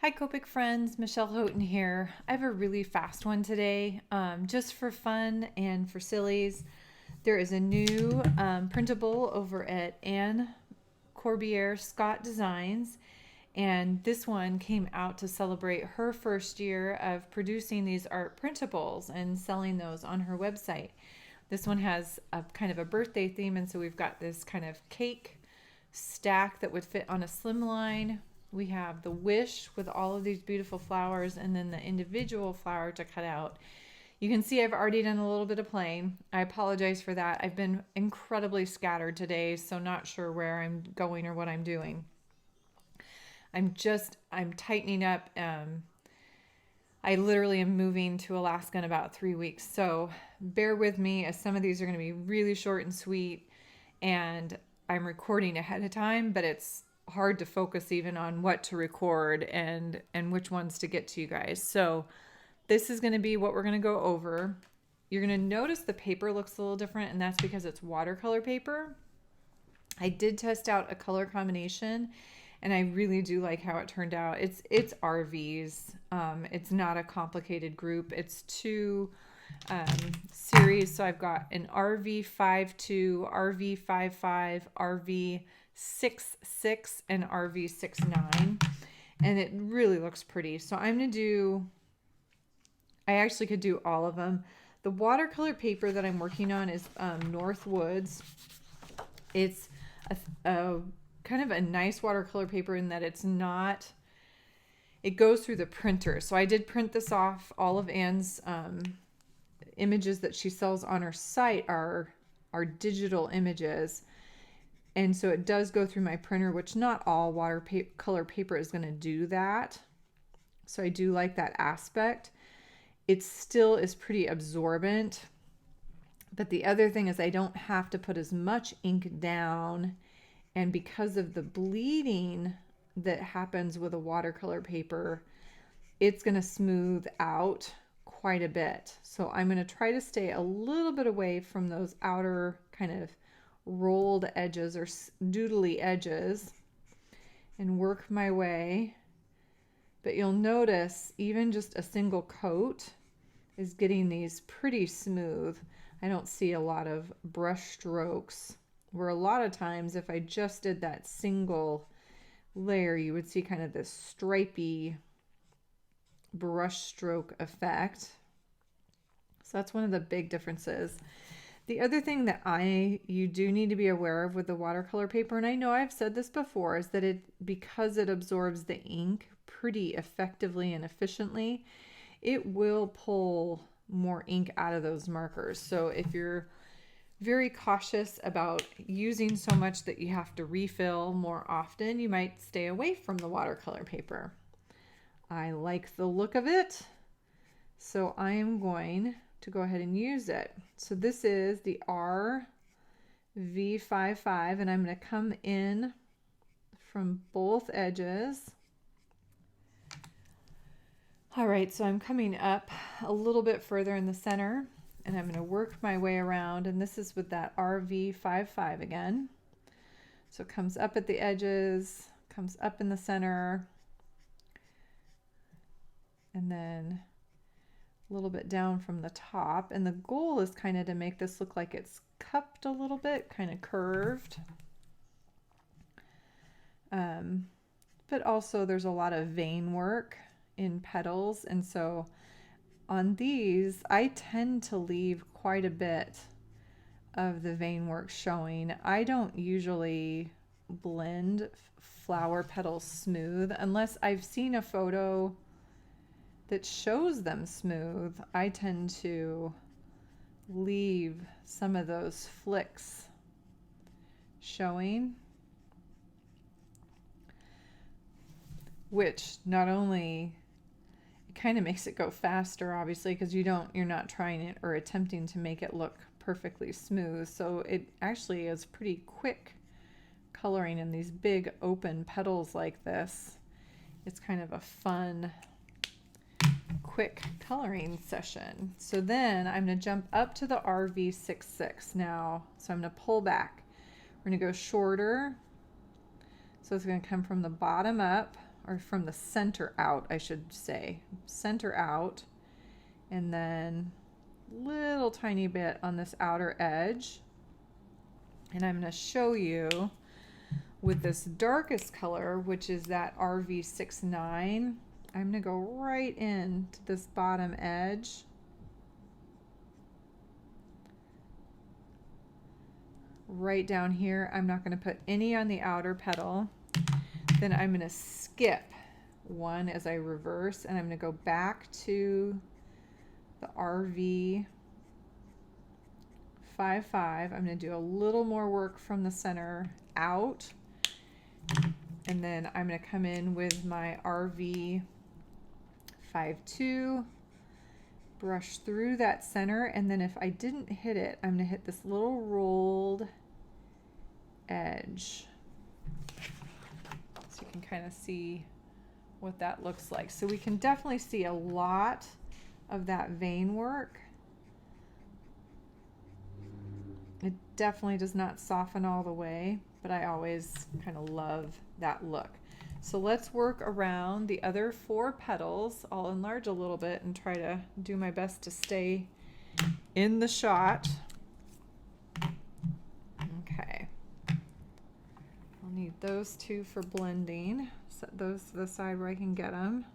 Hi Copic friends, Michelle Houghton here. I have a really fast one today, just for fun and for sillies. There is a new printable over at Ann Corbiere-Scott Designs, and this one came out to celebrate her first year of producing these art printables and selling those on her website. This one has a kind of a birthday theme, and so we've got this kind of cake stack that would fit on a slimline. We have the wish with all of these beautiful flowers and then the individual flower to cut out. You can see I've already done a little bit of playing. I apologize for that. I've been incredibly scattered today, so not sure where I'm going or what I'm doing. I'm tightening up. I literally am moving to Alaska in about 3 weeks. So bear with me, as some of these are going to be really short and sweet, and I'm recording ahead of time, but it's hard to focus even on what to record and which ones to get to you guys. So this is going to be what we're going to go over. You're going to notice the paper looks a little different, and that's because it's watercolor paper. I did test out a color combination, and I really do like how it turned out. It's RVs. It's not a complicated group. It's two series. So I've got an RV52, RV55, RV66, and RV69, and it really looks pretty. So I actually could do all of them. The watercolor paper that I'm working on is Northwoods. It's a kind of a nice watercolor paper in that it goes through the printer. So I did print this off. All of Ann's images that she sells on her site are digital images. And so it does go through my printer, which not all watercolor paper is going to do that. So I do like that aspect. It still is pretty absorbent. But the other thing is I don't have to put as much ink down. And because of the bleeding that happens with a watercolor paper, it's going to smooth out quite a bit. So I'm going to try to stay a little bit away from those outer kind of rolled edges or doodly edges and work my way. But you'll notice even just a single coat is getting these pretty smooth. I don't see a lot of brush strokes, where a lot of times if I just did that single layer, you would see kind of this stripy brush stroke effect. So that's one of the big differences. The other thing that you do need to be aware of with the watercolor paper, and I know I've said this before, is that because it absorbs the ink pretty effectively and efficiently, it will pull more ink out of those markers. So if you're very cautious about using so much that you have to refill more often, you might stay away from the watercolor paper. I like the look of it, so I am going to go ahead and use it. So this is the RV55, and I'm going to come in from both edges. All right, so I'm coming up a little bit further in the center, and I'm going to work my way around, and this is with that RV55 again. So it comes up at the edges, comes up in the center, and then a little bit down from the top. And the goal is kind of to make this look like it's cupped a little bit, kind of curved. But also there's a lot of vein work in petals, and so on these, I tend to leave quite a bit of the vein work showing. I don't usually blend flower petals smooth unless I've seen a photo that shows them smooth. I tend to leave some of those flicks showing, which not only kind of makes it go faster, obviously, because you're not trying it or attempting to make it look perfectly smooth. So it actually is pretty quick coloring in these big open petals like this. It's kind of a fun, quick coloring session. So then I'm going to jump up to the RV66 now. So I'm going to pull back. We're going to go shorter. So it's going to come from the bottom up. or from the center out, I should say. Center out, and then little tiny bit on this outer edge. And I'm going to show you with this darkest color, which is that RV69, I'm going to go right into this bottom edge. Right down here. I'm not going to put any on the outer petal. Then I'm going to skip one as I reverse, and I'm going to go back to the RV 55. I'm going to do a little more work from the center out, and then I'm going to come in with my RV 52, brush through that center, and then if I didn't hit it, I'm going to hit this little rolled edge, so you can kind of see what that looks like. So we can definitely see a lot of that vein work. It definitely does not soften all the way, but I always kind of love that look. So let's work around the other 4 petals. I'll enlarge a little bit and try to do my best to stay in the shot. Okay. I'll need those 2 for blending. Set those to the side where I can get them.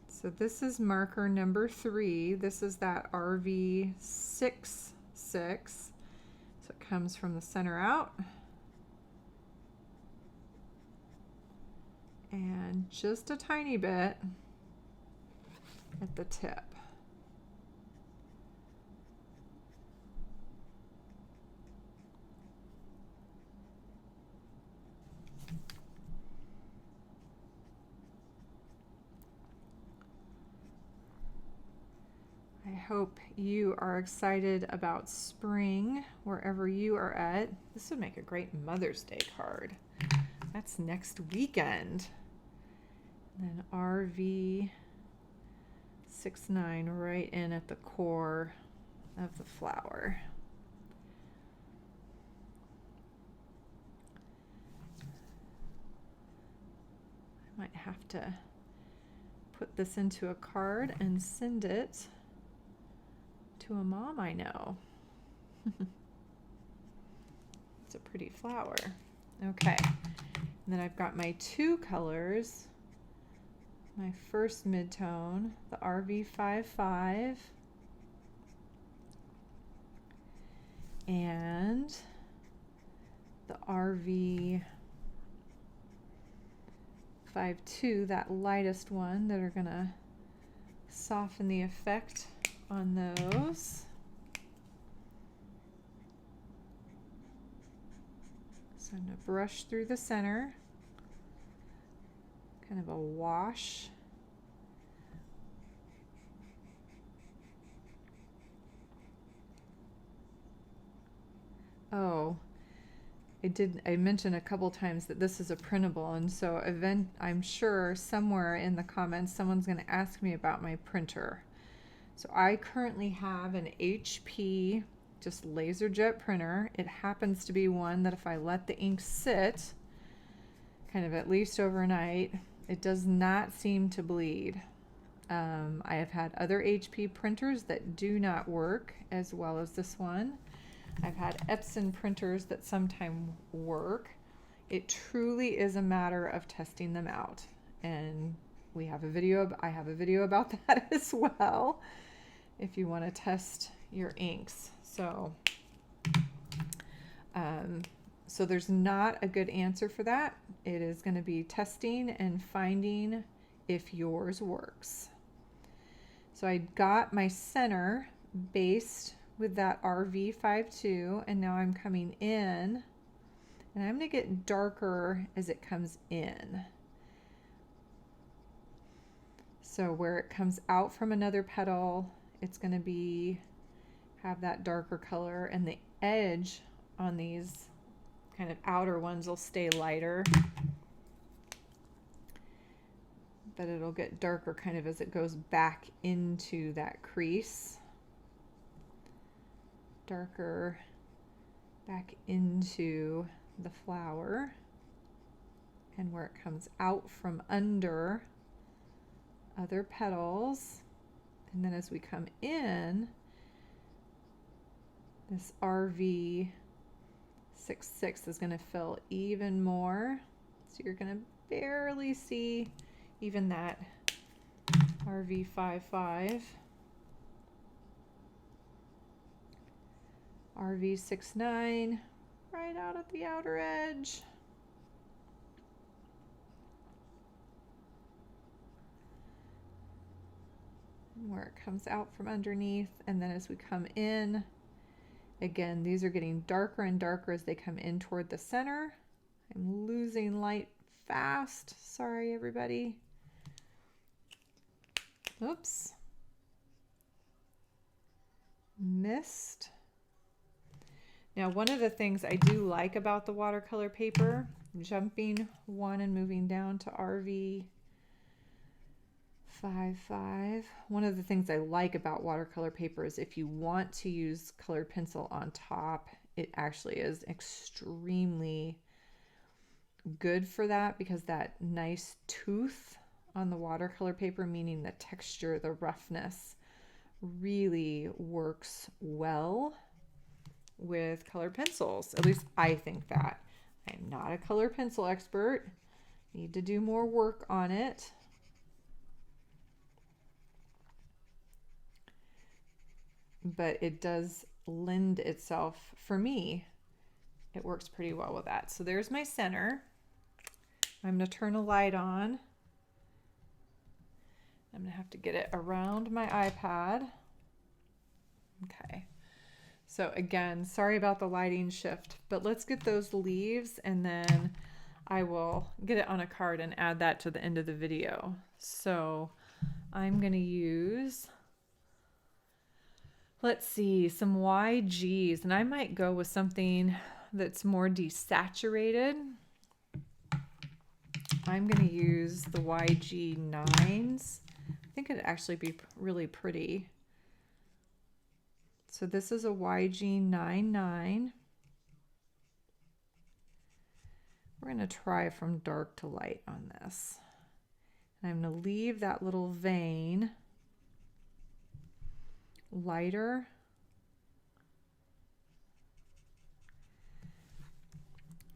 So this is marker number 3. This is that RV66. So it comes from the center out. And just a tiny bit at the tip. I hope you are excited about spring wherever you are at. This would make a great Mother's Day card. That's next weekend. And then RV69 right in at the core of the flower. I might have to put this into a card and send it to a mom I know. It's a pretty flower. Okay, and then I've got my 2 colors. My first mid-tone, the RV55, and the RV52, that lightest one, that are gonna soften the effect on those. So I'm going to brush through the center, kind of a wash. Oh, I mentioned a couple times that this is a printable, and so I'm sure somewhere in the comments someone's going to ask me about my printer. So I currently have an HP just laser jet printer. It happens to be one that if I let the ink sit kind of at least overnight, it does not seem to bleed. I have had other HP printers that do not work as well as this one. I've had Epson printers that sometimes work. It truly is a matter of testing them out, and I have a video about that as well if you want to test your inks. So so there's not a good answer for that. It is going to be testing and finding if yours works. So I got my center based with that RV52, and now I'm coming in, and I'm going to get darker as it comes in. So where it comes out from another petal, it's going to have that darker color, and the edge on these kind of outer ones will stay lighter, but it'll get darker kind of as it goes back into that crease. darker back into the flower and where it comes out from under other petals. And then as we come in, this RV 66 is going to fill even more. So you're going to barely see even that RV 55. RV 69 right out at the outer edge. And where it comes out from underneath, and then as we come in, again, these are getting darker and darker as they come in toward the center. I'm losing light fast. Sorry, everybody. Oops. Missed. Now, one of the things I do like about the watercolor paper, jumping one and moving down to RV 55. One of the things I like about watercolor paper is if you want to use colored pencil on top, it actually is extremely good for that, because that nice tooth on the watercolor paper, meaning the texture, the roughness, really works well with colored pencils. At least I think that. I'm not a colored pencil expert. Need to do more work on it. But it does lend itself, for me, it works pretty well with that. So there's my center. I'm going to turn a light on. I'm going to have to get it around my iPad. Okay. So again, sorry about the lighting shift, but let's get those leaves and then I will get it on a card and add that to the end of the video. So I'm going to use, let's see, some YGs, and I might go with something that's more desaturated. I'm going to use the YG 9s. I think it'd actually be really pretty. So this is a YG 99. We're going to try from dark to light on this. And I'm going to leave that little vein lighter.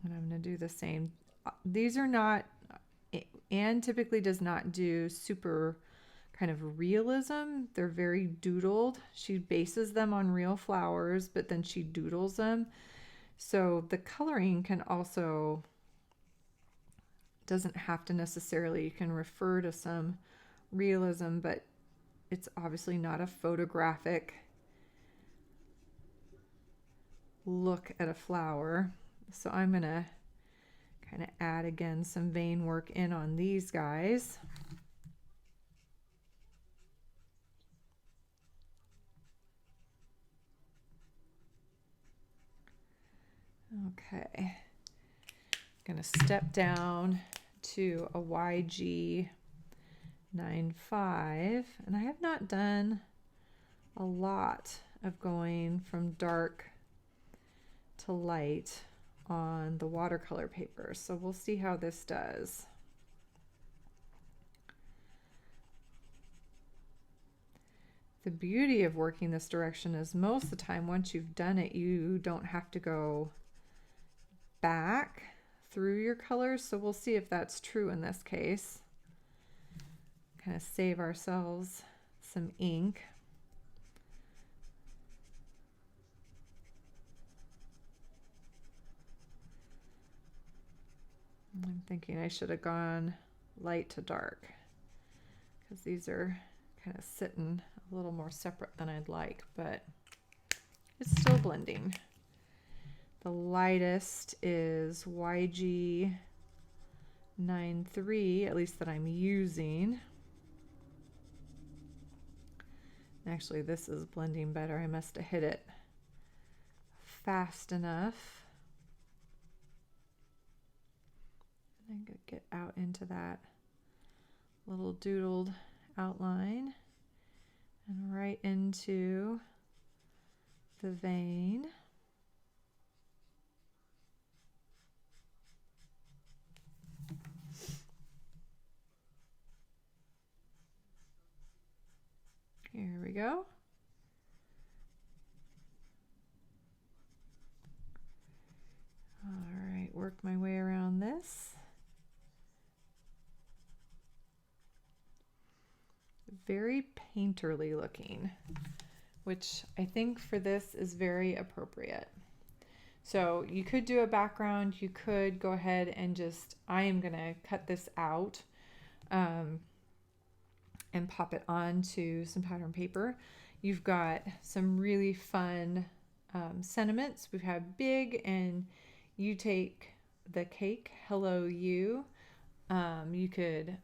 And I'm going to do the same. These are not, Anne typically does not do super kind of realism. They're very doodled. She bases them on real flowers, but then she doodles them. So the coloring can also, doesn't have to necessarily, you can refer to some realism, but it's obviously not a photographic look at a flower. So I'm going to kind of add again some vein work in on these guys. Okay, I'm going to step down to a YG 95, and I have not done a lot of going from dark to light on the watercolor paper, so we'll see how this does. The beauty of working this direction is most of the time once you've done it, you don't have to go back through your colors, so we'll see if that's true in this case. Kind of save ourselves some ink. I'm thinking I should have gone light to dark because these are kind of sitting a little more separate than I'd like, but it's still blending. The lightest is YG 93, at least that I'm using. Actually, this is blending better. I must have hit it fast enough. And then get out into that little doodled outline and right into the vein. Here we go. All right, work my way around this. Very painterly looking, which I think for this is very appropriate. So you could do a background, you could go ahead and just, I am gonna cut this out and pop it onto some pattern paper. You've got some really fun sentiments. We've had big, and you take the cake, hello you. You could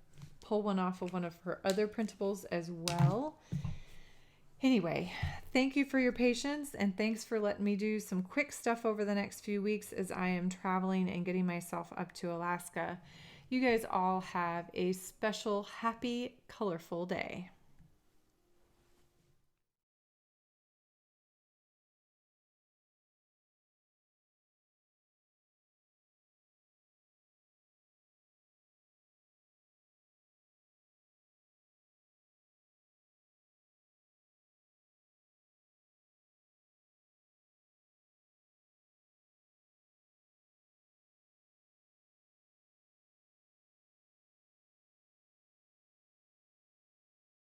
pull one off of one of her other printables as well. Anyway, thank you for your patience, and thanks for letting me do some quick stuff over the next few weeks as I am traveling and getting myself up to Alaska. You guys all have a special, happy, colorful day.